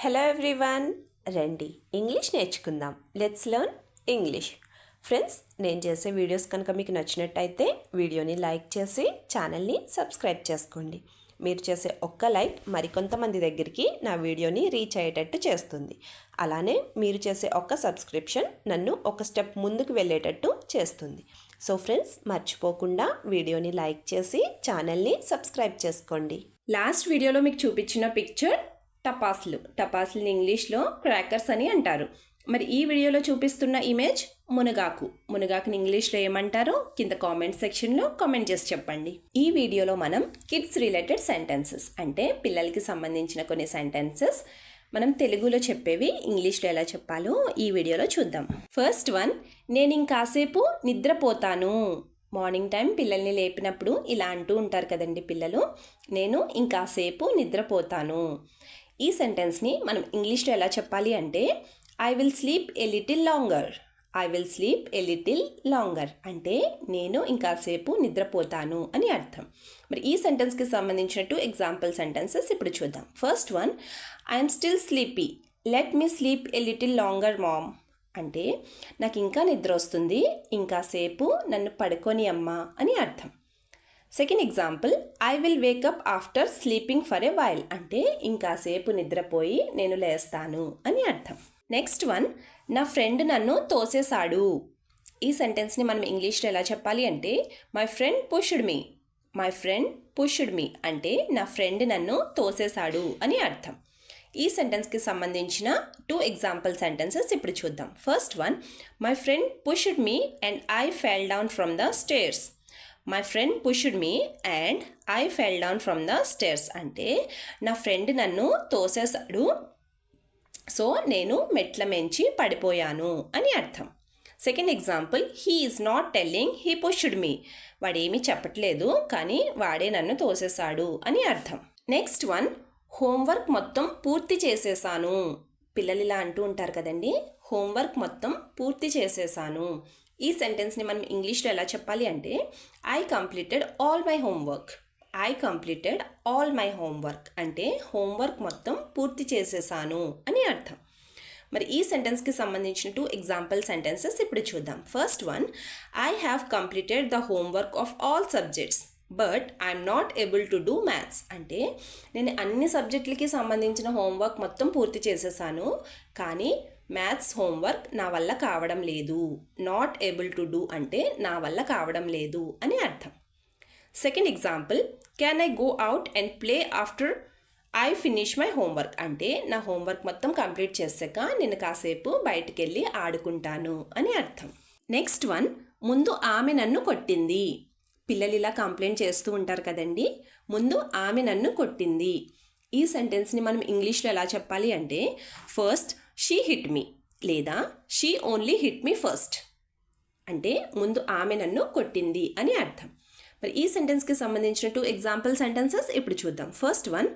Hello everyone, రండి English నేర్చుకుందాం. Let's learn English. Friends, నేను చేసే వీడియోస్ కనుక మీకు నచ్చినట్టయితే వీడియోని లైక్ చేసి ఛానల్ని సబ్స్క్రైబ్ చేసుకోండి. మీరు చేసే ఒక్క లైక్ మరికొంతమంది దగ్గరికి నా వీడియోని రీచ్ అయ్యేటట్టు చేస్తుంది. అలానే మీరు చేసే ఒక్క సబ్స్క్రిప్షన్ నన్ను ఒక స్టెప్ ముందుకు వెళ్ళేటట్టు చేస్తుంది. సో ఫ్రెండ్స్, మర్చిపోకుండా వీడియోని లైక్ చేసి ఛానల్ని సబ్స్క్రైబ్ చేసుకోండి. లాస్ట్ వీడియోలో మీకు చూపించిన పిక్చర్ టపాసులు ఇంగ్లీష్లో క్రాకర్స్ అని అంటారు. మరి ఈ వీడియోలో చూపిస్తున్న ఇమేజ్ మునగాకుని ఇంగ్లీష్లో ఏమంటారో కింద కామెంట్ సెక్షన్లో కామెంట్ చేసి చెప్పండి. ఈ వీడియోలో మనం కిడ్స్ రిలేటెడ్ సెంటెన్సెస్ అంటే పిల్లలకి సంబంధించిన కొన్ని సెంటెన్సెస్ మనం తెలుగులో చెప్పేవి ఇంగ్లీష్లో ఎలా చెప్పాలో ఈ వీడియోలో చూద్దాం. ఫస్ట్ వన్, నేను ఇంకాసేపు నిద్రపోతాను. మార్నింగ్ టైం పిల్లల్ని లేపినప్పుడు ఇలా అంటూ ఉంటారు కదండి పిల్లలు, నేను ఇంకాసేపు నిద్రపోతాను. ఈ సెంటెన్స్ని మనం ఇంగ్లీష్లో ఎలా చెప్పాలి అంటే I will sleep a little longer అంటే నేను ఇంకాసేపు నిద్రపోతాను అని అర్థం. మరి ఈ సెంటెన్స్కి సంబంధించినట్టు ఎగ్జాంపుల్ సెంటెన్సెస్ ఇప్పుడు చూద్దాం. First one, I'm still sleepy, let me sleep a little longer mom అంటే నాకు ఇంకా నిద్ర వస్తుంది, ఇంకాసేపు నన్ను పడుకొని అమ్మా అని అర్థం. Second example, I will wake up after sleeping for a while అంటే ఇంకాసేపు నిద్రపోయి నేను లేస్తాను అని అర్థం. నెక్స్ట్ వన్, నా ఫ్రెండ్ నన్ను తోసేశాడు. ఈ సెంటెన్స్ని మనం ఇంగ్లీష్లో ఎలా చెప్పాలి అంటే మై ఫ్రెండ్ పుష్డ్ మీ అంటే నా ఫ్రెండ్ నన్ను తోసేశాడు అని అర్థం. ఈ సెంటెన్స్కి సంబంధించిన 2 ఎగ్జాంపుల్ సెంటెన్సెస్ ఇప్పుడు చూద్దాం. First one, my friend pushed me and I fell down from the stairs. My friend pushed me and I fell down from the stairs అంటే నా ఫ్రెండ్ నన్ను తోసేశాడు, సో నేను మెట్ల మించి పడిపోయాను అని అర్థం. Second example, he is not telling he pushed me. వాడేమీ చెప్పట్లేదు కానీ వాడే నన్ను తోసేశాడు అని అర్థం. నెక్స్ట్ వన్, హోంవర్క్ మొత్తం పూర్తి చేసేసాను. పిల్లలు ఇలా అంటూ ఉంటారు కదండి, హోంవర్క్ మొత్తం పూర్తి చేసేసాను. ఈ సెంటెన్స్ని మనం ఇంగ్లీష్లో ఎలా చెప్పాలి అంటే I completed all my homework అంటే హోంవర్క్ మొత్తం పూర్తి చేసేసాను అని అర్థం. మరి ఈ సెంటెన్స్కి సంబంధించిన 2 ఎగ్జాంపుల్ సెంటెన్సెస్ ఇప్పుడు చూద్దాం. First one, I have completed the homework of all subjects but I'm not able to do maths అంటే నేను అన్ని సబ్జెక్టులకి సంబంధించిన హోంవర్క్ మొత్తం పూర్తి చేసేసాను కానీ మ్యాథ్స్ హోంవర్క్ నా వల్ల కావడం లేదు. నాట్ ఏబుల్ టు డూ అంటే నా వల్ల కావడం లేదు అని అర్థం. Second example, can I go out and play after I finish my homework అంటే నా హోంవర్క్ మొత్తం కంప్లీట్ చేశాక నేను కాసేపు బయటికి వెళ్ళి ఆడుకుంటాను అని అర్థం. నెక్స్ట్ వన్, ముందు ఆమె నన్ను కొట్టింది. పిల్లలు ఇలా కంప్లైంట్ చేస్తూ ఉంటారు కదండి, ముందు ఆమె నన్ను కొట్టింది. ఈ సెంటెన్స్ని మనం ఇంగ్లీష్లో ఎలా చెప్పాలి అంటే ఫస్ట్ షీ హిట్ మీ లేదా she only hit me first అంటే ముందు ఆమె నన్ను కొట్టింది అని అర్థం. మరి ఈ సెంటెన్స్కి సంబంధించిన 2 ఎగ్జాంపుల్ సెంటెన్సెస్ ఇప్పుడు చూద్దాం. First one,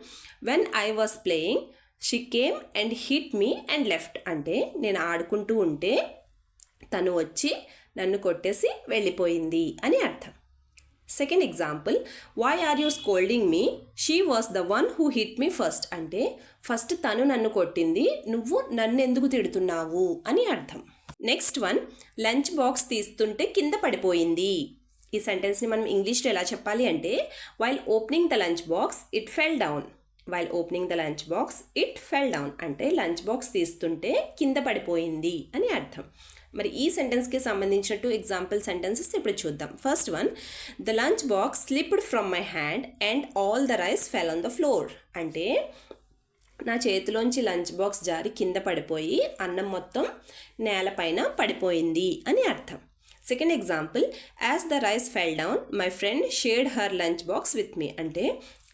when I was playing she came and hit me and left అంటే నేను ఆడుకుంటూ ఉంటే తను వచ్చి నన్ను కొట్టేసి వెళ్ళిపోయింది అని అర్థం. Second example, why are you scolding me she was the one who hit me first అంటే ఫస్ట్ తను నన్ను కొట్టింది, నువ్వు నన్ను ఎందుకు తిడుతున్నావు అని అర్థం. నెక్స్ట్ వన్, లంచ్ బాక్స్ తీస్తుంటే కింద పడిపోయింది. ఈ సెంటెన్స్ని మనం ఇంగ్లీష్లో ఎలా చెప్పాలి అంటే while opening the lunch box it fell down అంటే లంచ్ బాక్స్ తీస్తుంటే కింద పడిపోయింది అని అర్థం. మరి ఈ సెంటెన్స్కి సంబంధించిన 2 ఎగ్జాంపుల్ సెంటెన్సెస్ ఇప్పుడు చూద్దాం. First one, the lunch box slipped from my hand and all the rice fell on the floor అంటే నా చేతిలోంచి లంచ్ బాక్స్ జారి కింద పడిపోయి అన్నం మొత్తం నేలపైన పడిపోయింది అని అర్థం. Second example, as the rice fell down my friend shared her lunch box with me అంటే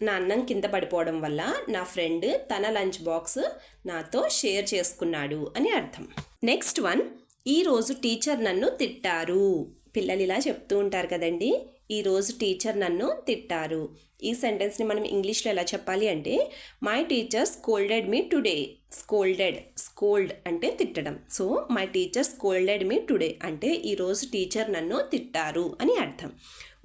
నా అన్నం కింద పడిపోవడం వల్ల నా ఫ్రెండ్ తన లంచ్ బాక్స్ నాతో షేర్ చేసుకున్నాడు అని అర్థం. నెక్స్ట్ వన్, ఈరోజు టీచర్ నన్ను తిట్టారు. పిల్లలు ఇలా చెప్తూ ఉంటారు కదండి, ఈరోజు టీచర్ నన్ను తిట్టారు. ఈ సెంటెన్స్ని మనం ఇంగ్లీష్లో ఎలా చెప్పాలి అంటే my teacher scolded me today. Scold అంటే తిట్టడం. So my teacher scolded me today అంటే ఈరోజు టీచర్ నన్ను తిట్టారు అని అర్థం.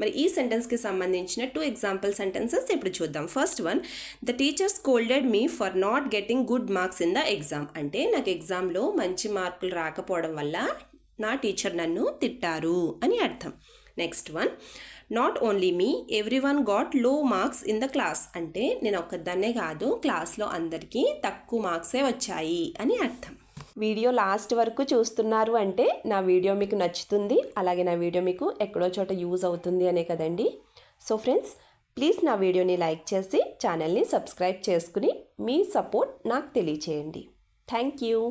మరి ఈ సెంటెన్స్కి సంబంధించిన 2 ఎగ్జాంపుల్ సెంటెన్సెస్ ఇప్పుడు చూద్దాం. First one, the teacher scolded me for not getting good marks in the exam అంటే నాకు ఎగ్జామ్లో మంచి మార్కులు రాకపోవడం వల్ల నా టీచర్ నన్ను తిట్టారు అని అర్థం. Next one, not only me every one got లో మార్క్స్ ఇన్ ద క్లాస్ అంటే నేను ఒక్కదాన్నే కాదు క్లాస్లో అందరికీ తక్కువ మార్క్సే వచ్చాయి అని అర్థం. వీడియో లాస్ట్ వరకు చూస్తున్నారు అంటే నా వీడియో మీకు నచ్చుతుంది, అలాగే నా వీడియో మీకు ఎక్కడో చోట యూజ్ అవుతుంది అనే కదండి. సో ఫ్రెండ్స్, ప్లీజ్ నా వీడియోని లైక్ చేసి ఛానల్ని సబ్స్క్రైబ్ చేసుకుని మీ సపోర్ట్ నాకు తెలియచేయండి. Thank you.